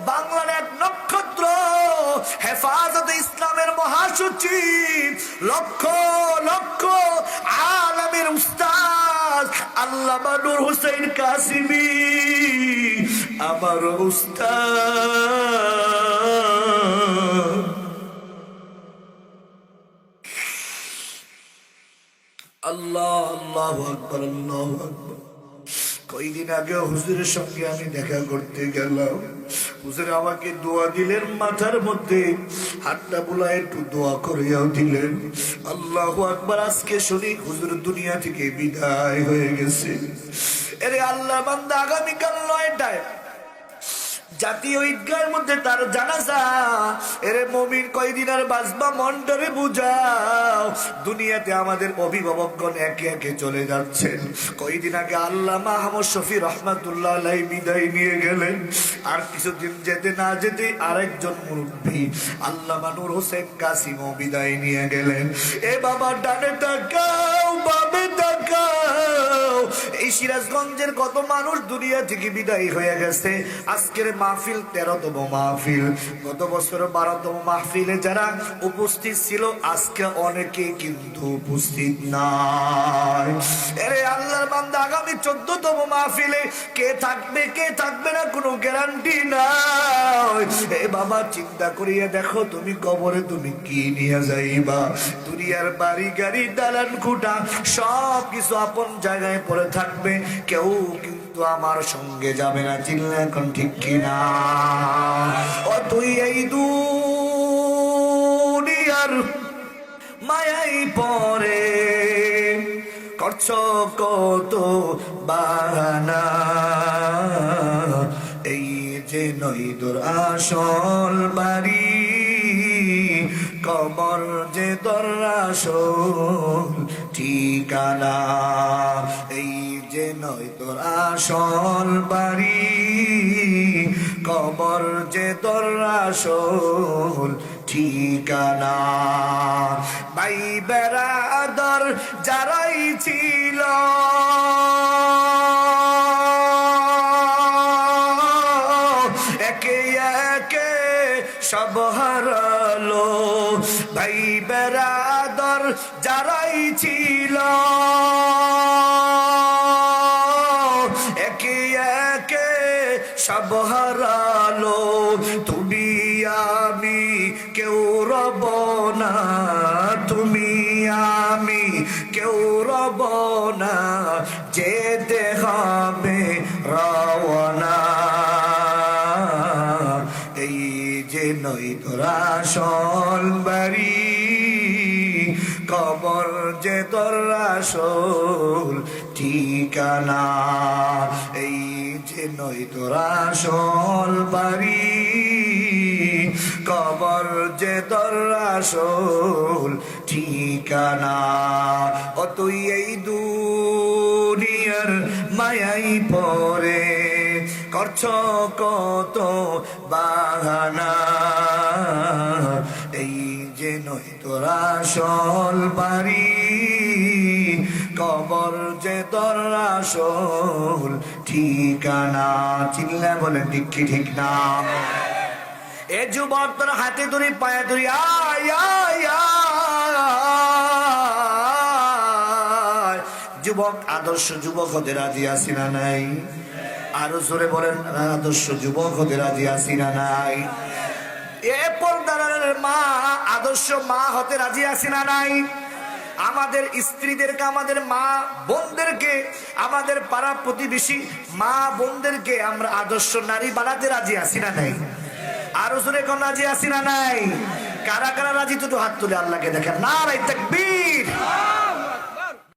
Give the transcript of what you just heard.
বাংলার এক নক্ষত্র, হেফাজতে ইসলামের মহাসচিব, লক্ষ লক্ষ আলেমের উস্তাদ আল্লামা নূর হোসেন কাসিমি আমার উস্তাদ। আল্লাহ আল্লাহু আকবার, আল্লাহু আকবার। কয়েকদিন আগে হুজুরের সঙ্গে আমি দেখা করতে গেলাম। হুজুর আমাকে দোয়া দিলেন, মাথার মধ্যে হাতটা বুলায় একটু দোয়া করিয়াও দিলেন। আল্লাহু আকবার। আজকে শুনি হুজুর দুনিয়া থেকে বিদায় হয়ে গেছে। এরে আল্লাহ বান্দা, আগামীকাল 9টায় জাতীয় ঈদগাহের মধ্যে তার জানাজা। এরে মুমিন, কয়দিন আর বাঁচবা, মনটারে বুঝাও। দুনিয়াতে আমাদের অভিভাবকগণ একে একে চলে যাচ্ছেন। কয়দিন আগে আল্লামা আহমদ শফি রহমাতুল্লাহ আলাইহি বিদায় নিয়ে গেলেন। আর কিছুদিন যেতে না যেতে আরেকজন মুরব্বী আল্লামা নূর হোসেন কাসিমও বিদায় নিয়ে গেলেন। এ বাবা, ডানে তাকাও, বামে তাকাও। এই সিরাজগঞ্জের কত মানুষ দুনিয়া থেকে বিদায় হয়ে গেছে। আজকের মাহফিল 13তম মাহফিল। গত বছর 12তম মাহফিলে যারা উপস্থিত ছিল, আজকে অনেকে কিন্তু উপস্থিত নাই। আরে আল্লাহর বান্দা, আগামী 14তম মাহফিলে কে থাকবে কে থাকবে না কোনো গ্যারান্টি নাই। এ বাবা, চিন্তা করিয়া দেখো, তুমি কবরে তুমি কি নিয়ে যাইবা? দুনিয়ার বাড়ি গাড়ি দালান খুঁটা সব কিছু আপন জায়গায় পড়ে থাকবে, কেউ কিন্তু আমার সঙ্গে যাবে না। চিল্লা এখন ঠিক কিনা? ও তুই এই দুনিয়ার মায়াই পরে করছ কত বাহানা, এই যে নই তোর আসল বাড়ি, কবর যে তোর আসল ঠিকানা। এই যে নয় তোর আসল বাড়ি, কবর যে তোর আসল ঠিকানা। ভাই বেরাদর যারাই ছিল, একে একে সব হারালো। ভাই বেরাদর যারাই ছিল, একে একে সব হারালো। তুমি আমি কেউ রব না, তুমি আমি কেউ রব না, যেতে হবে রওনা। এই যে নই তোর আসল বাড়ি, কবর যে তোর আসল ঠিকানা। এই যে নই তোর আসল বাড়ি, কবর যে তোর আসল ঠিকানা। ও তুই এই দুনিয়ার মায়াই পরে করছ কত বাহানা, এই যে নই তোর আসল বাড়ি, কবর যে তোর আসল ঠিকানা। চিল্লা বলেন ঠিক কি ঠিক না? এ যুবক, তোর হাতে ধরি পায়ে ধরি আয় আয় আয়। যুবক, আদর্শ যুবক হতে রাজি আছি না নাই? আরো জোরে বলেন, আদর্শ যুবক হতে রাজি আছি না নাই? এ পর্দার মা, আদর্শ মা হতে রাজি আছি না নাই? আমাদের স্ত্রীদেরকে, আমাদের মা বোনদেরকে, আমাদের পাড়া প্রতিবেশী মা বোনদেরকে আমরা আদর্শ নারী বানাতে রাজি আছি না নাই? আরো জোরে কোন রাজি আছি না নাই? কারা কারা রাজি? তো হাত তুলে আল্লাহকে দেখেন। নারে তাকবীর।